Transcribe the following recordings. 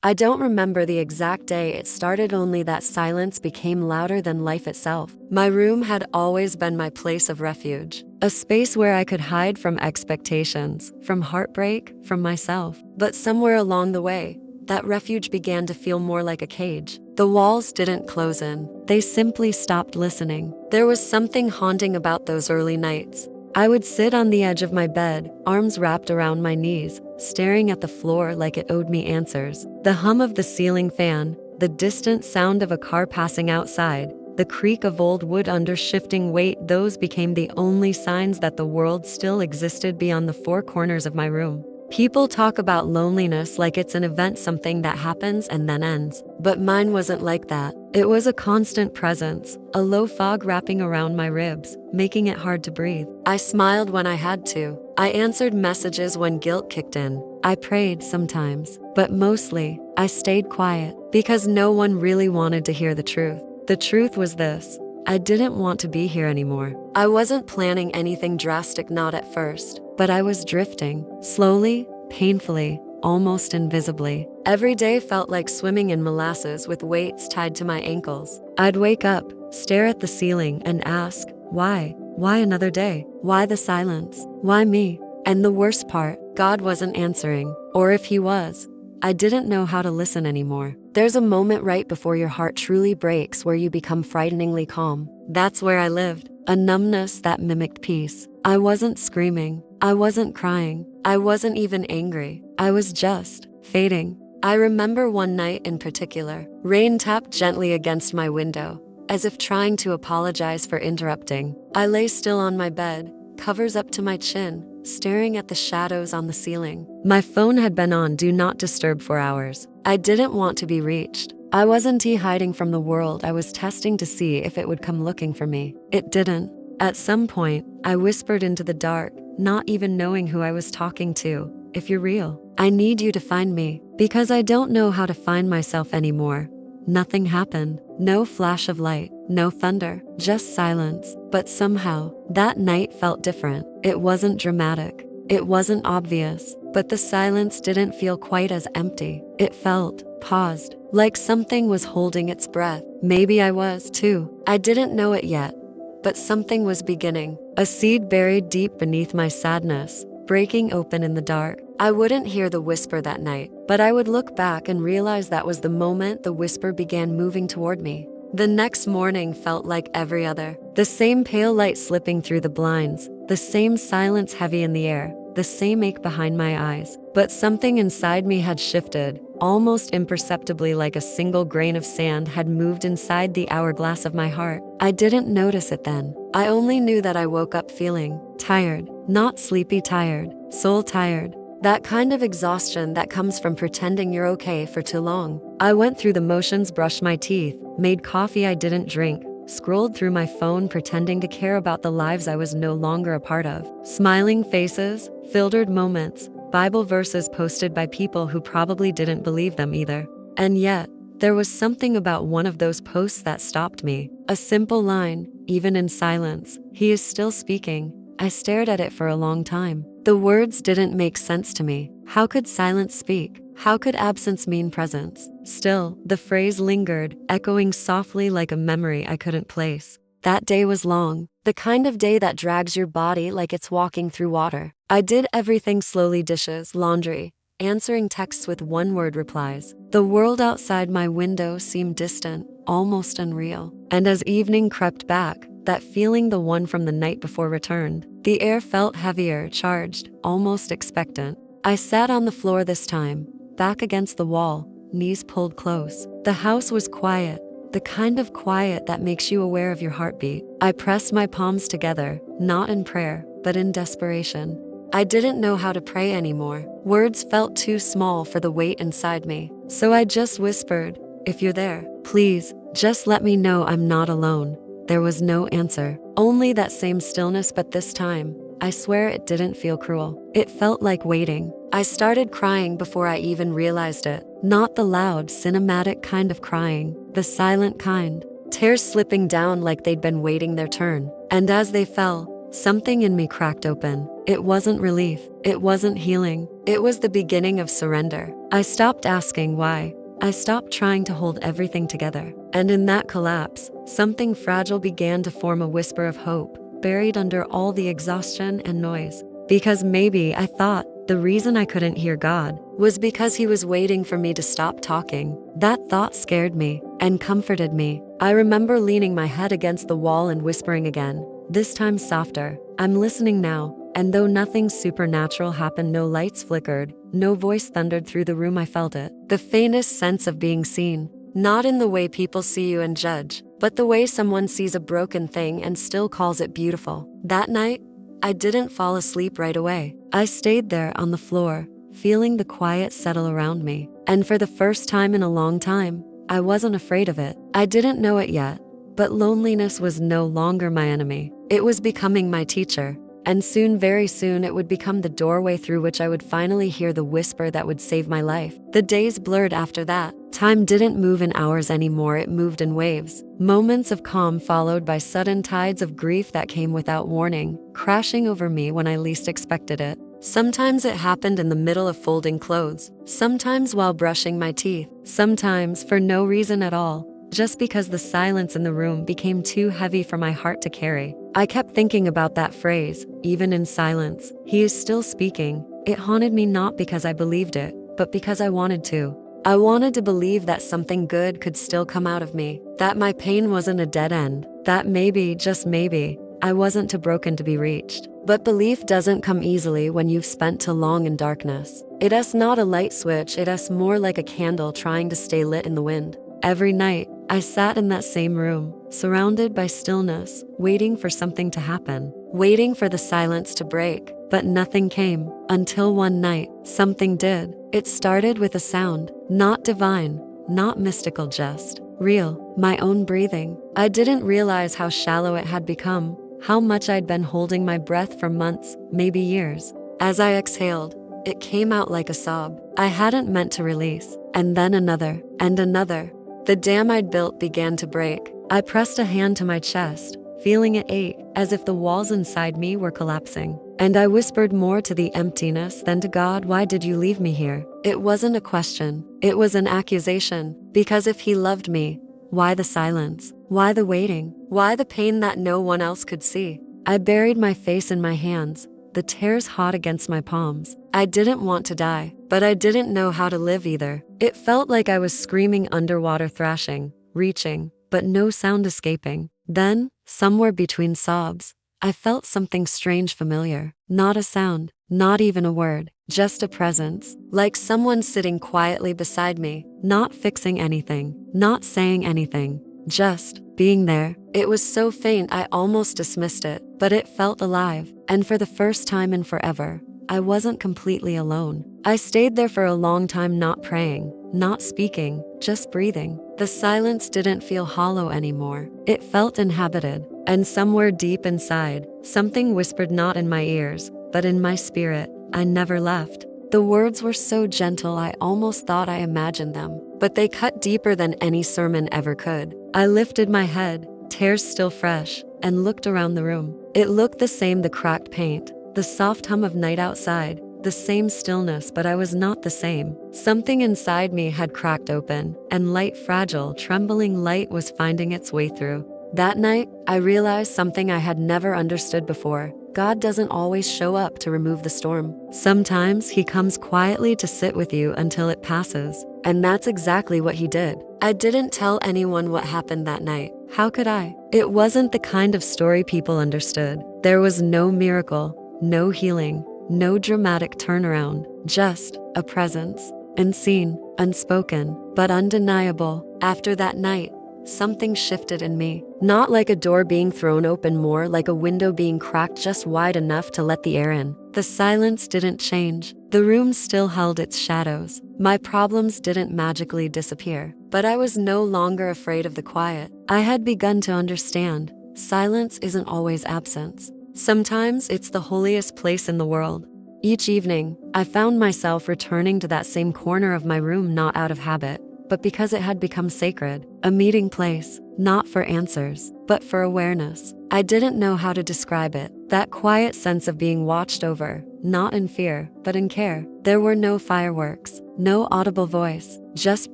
I don't remember the exact day it started, only that silence became louder than life itself. My room had always been my place of refuge, a space where I could hide from expectations, from heartbreak, from myself. But somewhere along the way, that refuge began to feel more like a cage. The walls didn't close in, they simply stopped listening. There was something haunting about those early nights. I would sit on the edge of my bed, arms wrapped around my knees, staring at the floor like it owed me answers. The hum of the ceiling fan, the distant sound of a car passing outside, the creak of old wood under shifting weight, those became the only signs that the world still existed beyond the four corners of my room. People talk about loneliness like it's an event, something that happens and then ends. But mine wasn't like that. It was a constant presence, a low fog wrapping around my ribs, making it hard to breathe. I smiled when I had to. I answered messages when guilt kicked in. I prayed sometimes, but mostly, I stayed quiet because no one really wanted to hear the truth. The truth was this: I didn't want to be here anymore. I wasn't planning anything drastic, not at first, but I was drifting, slowly, painfully, almost invisibly. Every day felt like swimming in molasses with weights tied to my ankles. I'd wake up, stare at the ceiling, and ask, why? Why another day? Why the silence? Why me? And the worst part, God wasn't answering. Or if he was, I didn't know how to listen anymore. There's a moment right before your heart truly breaks where you become frighteningly calm. That's where I lived, a numbness that mimicked peace. I wasn't screaming. I wasn't crying. I wasn't even angry. I was just fading. I remember one night in particular. Rain tapped gently against my window, as if trying to apologize for interrupting. I lay still on my bed, covers up to my chin, staring at the shadows on the ceiling. My phone had been on Do Not Disturb for hours. I didn't want to be reached. I wasn't hiding from the world. I was testing to see if it would come looking for me. It didn't. At some point, I whispered into the dark, not even knowing who I was talking to. If you're real, I need you to find me, because I don't know how to find myself anymore. Nothing happened. No flash of light, no thunder, just silence. But somehow, that night felt different. It wasn't dramatic. It wasn't obvious. But the silence didn't feel quite as empty. It felt paused, like something was holding its breath. Maybe I was too. I didn't know it yet, but something was beginning. A seed buried deep beneath my sadness, breaking open in the dark. I wouldn't hear the whisper that night, but I would look back and realize that was the moment the whisper began moving toward me. The next morning felt like every other. The same pale light slipping through the blinds, the same silence heavy in the air, the same ache behind my eyes. But something inside me had shifted, almost imperceptibly, like a single grain of sand had moved inside the hourglass of my heart. I didn't notice it then. I only knew that I woke up feeling tired, not sleepy tired, soul tired. That kind of exhaustion that comes from pretending you're okay for too long. I went through the motions, brushed my teeth, made coffee I didn't drink, scrolled through my phone pretending to care about the lives I was no longer a part of. Smiling faces, filtered moments, Bible verses posted by people who probably didn't believe them either. And yet, there was something about one of those posts that stopped me. A simple line, even in silence. He is still speaking. I stared at it for a long time. The words didn't make sense to me. How could silence speak? How could absence mean presence? Still, the phrase lingered, echoing softly like a memory I couldn't place. That day was long, the kind of day that drags your body like it's walking through water. I did everything slowly: dishes, laundry, answering texts with one-word replies. The world outside my window seemed distant, almost unreal. And as evening crept back, that feeling, the one from the night before, returned. The air felt heavier, charged, almost expectant. I sat on the floor this time, back against the wall, knees pulled close. The house was quiet, the kind of quiet that makes you aware of your heartbeat. I pressed my palms together, not in prayer, but in desperation. I didn't know how to pray anymore. Words felt too small for the weight inside me. So I just whispered, if you're there, please, just let me know I'm not alone. There was no answer, only that same stillness, but this time, I swear it didn't feel cruel. It felt like waiting. I started crying before I even realized it. Not the loud, cinematic kind of crying, the silent kind. Tears slipping down like they'd been waiting their turn. And as they fell, something in me cracked open. It wasn't relief. It wasn't healing. It was the beginning of surrender. I stopped asking why. I stopped trying to hold everything together. And in that collapse, something fragile began to form a whisper of hope, buried under all the exhaustion and noise. Because maybe, I thought, the reason I couldn't hear God was because he was waiting for me to stop talking. That thought scared me and comforted me. I remember leaning my head against the wall and whispering again, this time softer, I'm listening now. And though nothing supernatural happened, no lights flickered, no voice thundered through the room, I felt it. The faintest sense of being seen. Not in the way people see you and judge, but the way someone sees a broken thing and still calls it beautiful. That night, I didn't fall asleep right away. I stayed there on the floor, feeling the quiet settle around me. And for the first time in a long time, I wasn't afraid of it. I didn't know it yet, but loneliness was no longer my enemy. It was becoming my teacher. And soon, very soon, it would become the doorway through which I would finally hear the whisper that would save my life. The days blurred after that. Time didn't move in hours anymore, it moved in waves. Moments of calm followed by sudden tides of grief that came without warning, crashing over me when I least expected it. Sometimes it happened in the middle of folding clothes, sometimes while brushing my teeth, sometimes for no reason at all, just because the silence in the room became too heavy for my heart to carry. I kept thinking about that phrase, even in silence. He is still speaking. It haunted me not because I believed it, but because I wanted to. I wanted to believe that something good could still come out of me, that my pain wasn't a dead end, that maybe, just maybe, I wasn't too broken to be reached. But belief doesn't come easily when you've spent too long in darkness. It is not a light switch, it is more like a candle trying to stay lit in the wind. Every night, I sat in that same room, surrounded by stillness, waiting for something to happen, waiting for the silence to break. But nothing came, until one night, something did. It started with a sound, not divine, not mystical, just real, my own breathing. I didn't realize how shallow it had become, how much I'd been holding my breath for months, maybe years. As I exhaled, it came out like a sob I hadn't meant to release, and then another, and another. The dam I'd built began to break. I pressed a hand to my chest, feeling it ache, as if the walls inside me were collapsing. And I whispered more to the emptiness than to God, why did you leave me here? It wasn't a question, it was an accusation. Because if he loved me, why the silence? Why the waiting? Why the pain that no one else could see? I buried my face in my hands, the tears hot against my palms. I didn't want to die, but I didn't know how to live either. It felt like I was screaming underwater, thrashing, reaching, but no sound escaping. Then, somewhere between sobs, I felt something strange familiar. Not a sound, not even a word, just a presence. Like someone sitting quietly beside me, not fixing anything, not saying anything, just being there. It was so faint I almost dismissed it, but it felt alive. And for the first time in forever, I wasn't completely alone. I stayed there for a long time, not praying, not speaking, just breathing. The silence didn't feel hollow anymore. It felt inhabited. And somewhere deep inside, something whispered, not in my ears, but in my spirit, I never left. The words were so gentle I almost thought I imagined them, but they cut deeper than any sermon ever could. I lifted my head, tears still fresh, and looked around the room. It looked the same, the cracked paint, the soft hum of night outside, the same stillness, but I was not the same. Something inside me had cracked open, and light, fragile, trembling light was finding its way through. That night, I realized something I had never understood before. God doesn't always show up to remove the storm. Sometimes he comes quietly to sit with you until it passes. And that's exactly what he did. I didn't tell anyone what happened that night. How could I? It wasn't the kind of story people understood. There was no miracle, no healing, no dramatic turnaround, just a presence, unseen, unspoken, but undeniable. After that night, something shifted in me. Not like a door being thrown open, more like a window being cracked just wide enough to let the air in. The silence didn't change. The room still held its shadows. My problems didn't magically disappear, but I was no longer afraid of the quiet. I had begun to understand. Silence isn't always absence. Sometimes it's the holiest place in the world. Each evening, I found myself returning to that same corner of my room, not out of habit, but because it had become sacred, a meeting place, not for answers, but for awareness. I didn't know how to describe it, that quiet sense of being watched over, not in fear, but in care. There were no fireworks, no audible voice, just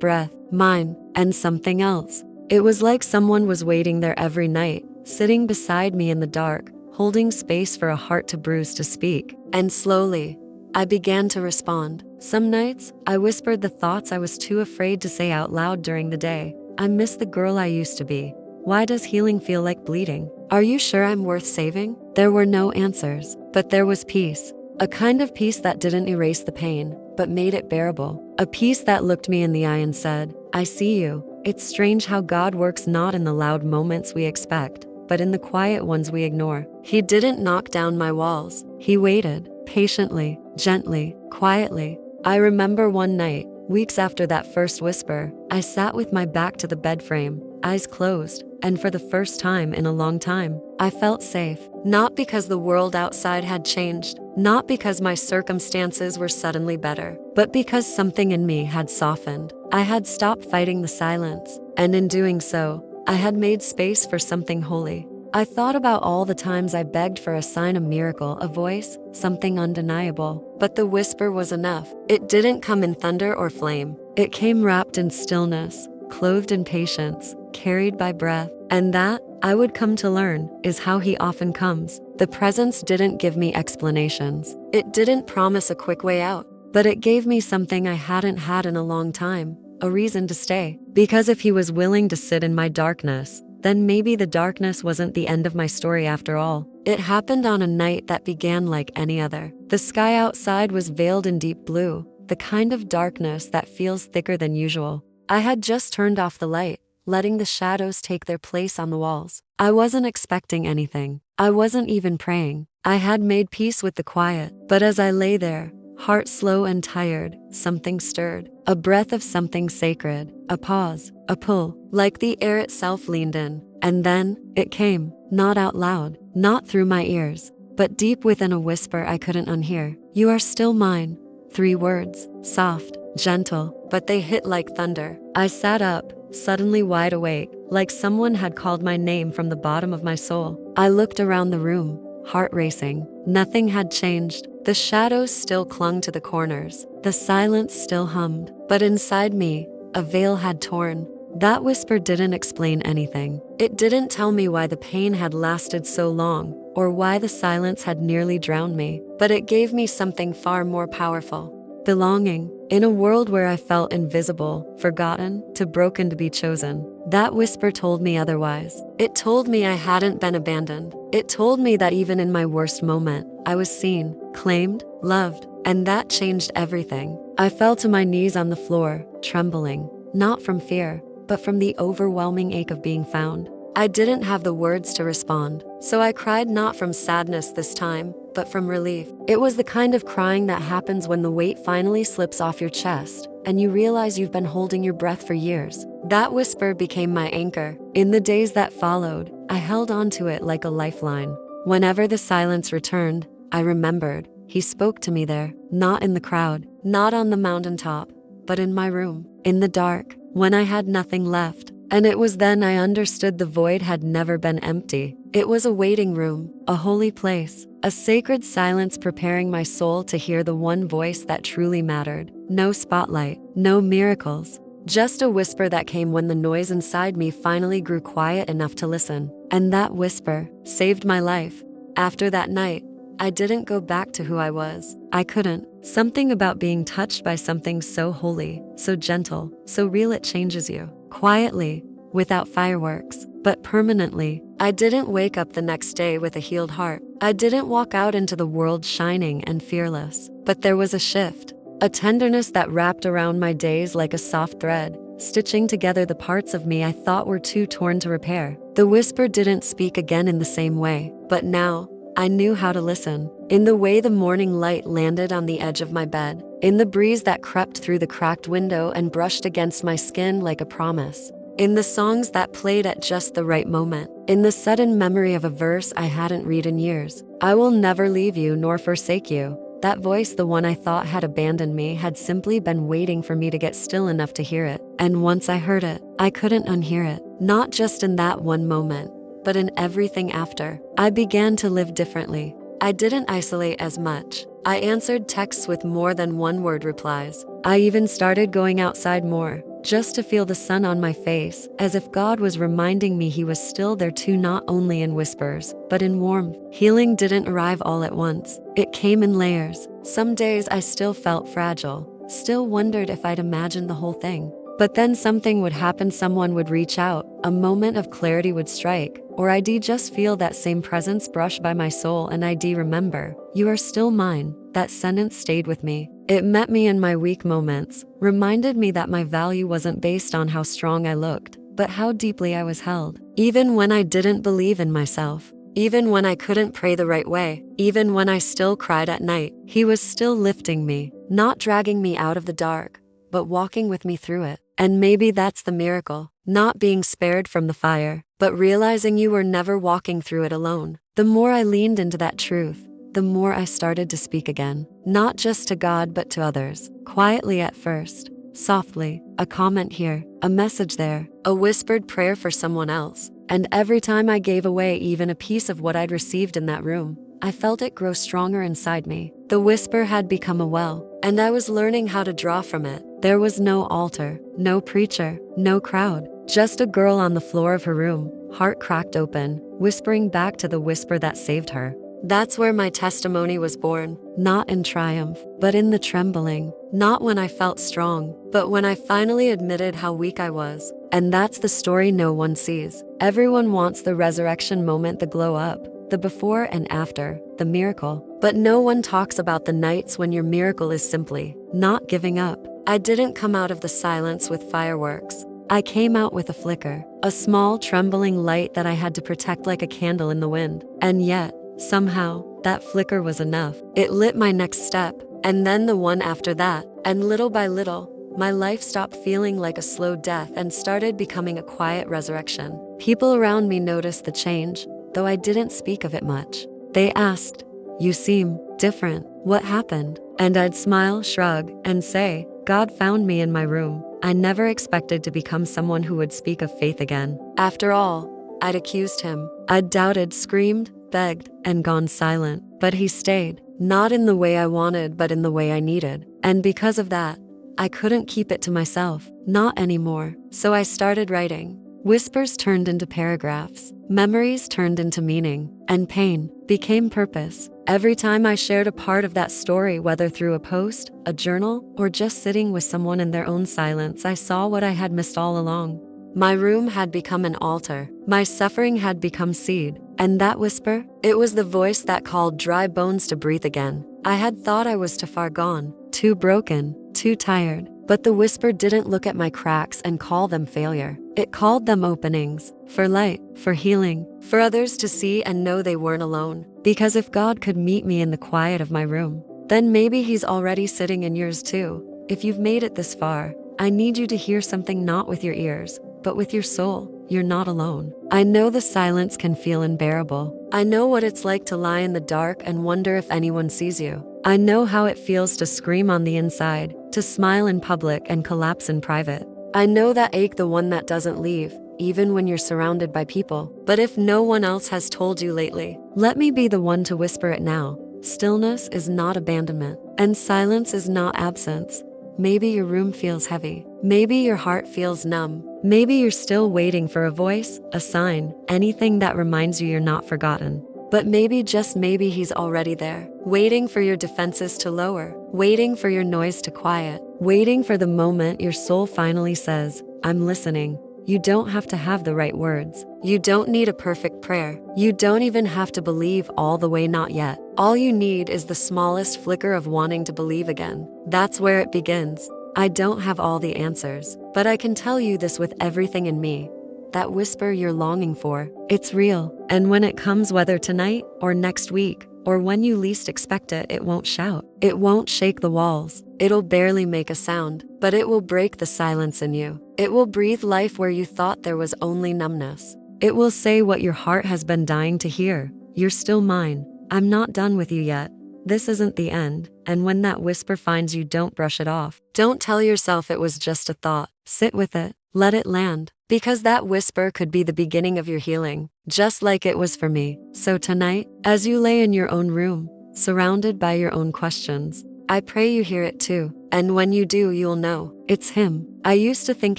breath, mine, and something else. It was like someone was waiting there every night, sitting beside me in the dark, holding space for a heart to bruise to speak. And slowly, I began to respond. Some nights, I whispered the thoughts I was too afraid to say out loud during the day. I miss the girl I used to be. Why does healing feel like bleeding? Are you sure I'm worth saving? There were no answers, but there was peace. A kind of peace that didn't erase the pain, but made it bearable. A peace that looked me in the eye and said, I see you. It's strange how God works not in the loud moments we expect, but in the quiet ones we ignore. He didn't knock down my walls. He waited, patiently, gently, quietly. I remember one night, weeks after that first whisper, I sat with my back to the bed frame, eyes closed, and for the first time in a long time, I felt safe. Not because the world outside had changed, not because my circumstances were suddenly better, but because something in me had softened. I had stopped fighting the silence, and in doing so, I had made space for something holy. I thought about all the times I begged for a sign, a miracle, a voice, something undeniable. But the whisper was enough. It didn't come in thunder or flame. It came wrapped in stillness, clothed in patience, carried by breath. And that, I would come to learn, is how he often comes. The presence didn't give me explanations. It didn't promise a quick way out. But it gave me something I hadn't had in a long time, a reason to stay. Because if he was willing to sit in my darkness, then maybe the darkness wasn't the end of my story after all. It happened on a night that began like any other. The sky outside was veiled in deep blue, the kind of darkness that feels thicker than usual. I had just turned off the light, letting the shadows take their place on the walls. I wasn't expecting anything. I wasn't even praying. I had made peace with the quiet. But as I lay there, heart slow and tired, something stirred. A breath of something sacred, a pause, a pull, like the air itself leaned in. And then, it came, not out loud, not through my ears, but deep within a whisper I couldn't unhear. You are still mine. 3 words, soft, gentle, but they hit like thunder. I sat up, suddenly wide awake, like someone had called my name from the bottom of my soul. I looked around the room, heart racing. Nothing had changed. The shadows still clung to the corners. The silence still hummed. But inside me, a veil had torn. That whisper didn't explain anything. It didn't tell me why the pain had lasted so long, or why the silence had nearly drowned me. But it gave me something far more powerful. Belonging. In a world where I felt invisible, forgotten, too broken to be chosen. That whisper told me otherwise. It told me I hadn't been abandoned. It told me that even in my worst moment, I was seen, claimed, loved, and that changed everything. I fell to my knees on the floor, trembling, not from fear, but from the overwhelming ache of being found. I didn't have the words to respond, so I cried not from sadness this time, but from relief. It was the kind of crying that happens when the weight finally slips off your chest, and you realize you've been holding your breath for years. That whisper became my anchor. In the days that followed, I held on to it like a lifeline. Whenever the silence returned, I remembered. He spoke to me there, not in the crowd, not on the mountaintop, but in my room, in the dark, when I had nothing left. And it was then I understood the void had never been empty. It was a waiting room, a holy place, a sacred silence preparing my soul to hear the one voice that truly mattered. No spotlight, no miracles, just a whisper that came when the noise inside me finally grew quiet enough to listen. And that whisper saved my life. After that night, I didn't go back to who I was. I couldn't. Something about being touched by something so holy, so gentle, so real it changes you. Quietly, without fireworks, but permanently. I didn't wake up the next day with a healed heart. I didn't walk out into the world shining and fearless. But there was a shift, a tenderness that wrapped around my days like a soft thread, stitching together the parts of me I thought were too torn to repair. The whisper didn't speak again in the same way, but now, I knew how to listen. In the way the morning light landed on the edge of my bed, in the breeze that crept through the cracked window and brushed against my skin like a promise, in the songs that played at just the right moment, in the sudden memory of a verse I hadn't read in years. I will never leave you nor forsake you. That voice, the one I thought had abandoned me, had simply been waiting for me to get still enough to hear it. And once I heard it, I couldn't unhear it. Not just in that one moment, but in everything after. I began to live differently. I didn't isolate as much. I answered texts with more than one-word replies. I even started going outside more, just to feel the sun on my face, as if God was reminding me He was still there too, not only in whispers, but in warmth. Healing didn't arrive all at once. It came in layers. Some days I still felt fragile, still wondered if I'd imagined the whole thing. But then something would happen, someone would reach out, a moment of clarity would strike, or I'd just feel that same presence brush by my soul, and I'd remember, "You are still mine." That sentence stayed with me. It met me in my weak moments, reminded me that my value wasn't based on how strong I looked, but how deeply I was held. Even when I didn't believe in myself, even when I couldn't pray the right way, even when I still cried at night, He was still lifting me, not dragging me out of the dark, but walking with me through it. And maybe that's the miracle, not being spared from the fire, but realizing you were never walking through it alone. The more I leaned into that truth, the more I started to speak again, not just to God but to others, quietly at first, softly, a comment here, a message there, a whispered prayer for someone else. And every time I gave away even a piece of what I'd received in that room, I felt it grow stronger inside me. The whisper had become a well, and I was learning how to draw from it. There was no altar, no preacher, no crowd, just a girl on the floor of her room, heart cracked open, whispering back to the whisper that saved her. That's where my testimony was born, not in triumph, but in the trembling, not when I felt strong, but when I finally admitted how weak I was. And that's the story no one sees. Everyone wants the resurrection moment, the glow up, the before and after, the miracle. But no one talks about the nights when your miracle is simply not giving up. I didn't come out of the silence with fireworks. I came out with a flicker, a small trembling light that I had to protect like a candle in the wind. And yet, somehow, that flicker was enough. It lit my next step, and then the one after that, and little by little, my life stopped feeling like a slow death and started becoming a quiet resurrection. People around me noticed the change, though I didn't speak of it much. They asked, "You seem different. What happened?" And I'd smile, shrug, and say, "God found me in my room." I never expected to become someone who would speak of faith again. After all, I'd accused Him. I'd doubted, screamed, begged, and gone silent. But He stayed, not in the way I wanted, but in the way I needed. And because of that, I couldn't keep it to myself, not anymore. So I started writing. Whispers turned into paragraphs, memories turned into meaning, and pain became purpose. Every time I shared a part of that story, whether through a post, a journal, or just sitting with someone in their own silence, I saw what I had missed all along. My room had become an altar. My suffering had become seed. And that whisper, it was the voice that called dry bones to breathe again. I had thought I was too far gone, too broken, too tired. But the whisper didn't look at my cracks and call them failure. It called them openings, for light, for healing, for others to see and know they weren't alone. Because if God could meet me in the quiet of my room, then maybe He's already sitting in yours too. If you've made it this far, I need you to hear something, not with your ears, but with your soul. You're not alone. I know the silence can feel unbearable. I know what it's like to lie in the dark and wonder if anyone sees you. I know how it feels to scream on the inside, to smile in public and collapse in private. I know that ache, the one that doesn't leave, even when you're surrounded by people. But if no one else has told you lately, let me be the one to whisper it now. Stillness is not abandonment, and silence is not absence. Maybe your room feels heavy. Maybe your heart feels numb. Maybe you're still waiting for a voice, a sign, anything that reminds you you're not forgotten. But maybe, just maybe, He's already there, waiting for your defenses to lower, waiting for your noise to quiet, waiting for the moment your soul finally says, "I'm listening." You don't have to have the right words. You don't need a perfect prayer. You don't even have to believe all the way, not yet. All you need is the smallest flicker of wanting to believe again. That's where it begins. I don't have all the answers, but I can tell you this with everything in me. That whisper you're longing for, it's real. And when it comes, whether tonight or next week, or when you least expect it, it won't shout. It won't shake the walls. It'll barely make a sound, but it will break the silence in you. It will breathe life where you thought there was only numbness. It will say what your heart has been dying to hear. You're still mine. I'm not done with you yet. this isn't the end. And when that whisper finds you, don't brush it off. Don't tell yourself it was just a thought. Sit with it. Let it land. Because that whisper could be the beginning of your healing, just like it was for me. So tonight, as you lay in your own room, surrounded by your own questions, I pray you hear it too. And when you do, you'll know it's him. I used to think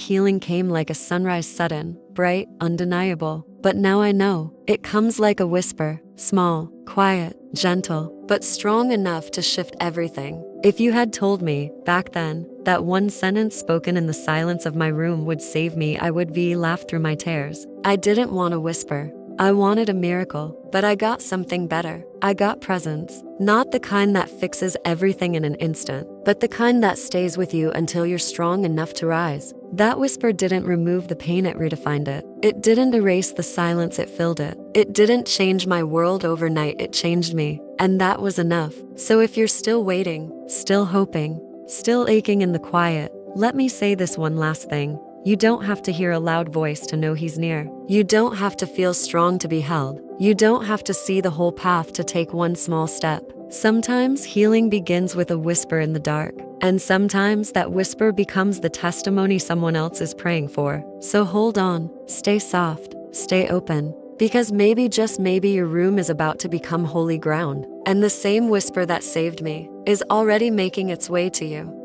healing came like a sunrise, sudden, bright, undeniable. But now I know it comes like a whisper, small, quiet, gentle, but strong enough to shift everything. If you had told me back then that one sentence spoken in the silence of my room would save me, I would be laughed through my tears. I didn't want a whisper. I wanted a miracle, but I got something better. I got presence. Not the kind that fixes everything in an instant, but the kind that stays with you until you're strong enough to rise. That whisper didn't remove the pain, it redefined it. It didn't erase the silence, it filled it. It didn't change my world overnight, it changed me. And that was enough. So if you're still waiting, still hoping, still aching in the quiet, let me say this one last thing. You don't have to hear a loud voice to know he's near. You don't have to feel strong to be held. You don't have to see the whole path to take one small step. Sometimes healing begins with a whisper in the dark, and sometimes that whisper becomes the testimony someone else is praying for. So hold on, stay soft, stay open, because maybe, just maybe, your room is about to become holy ground, and the same whisper that saved me is already making its way to you.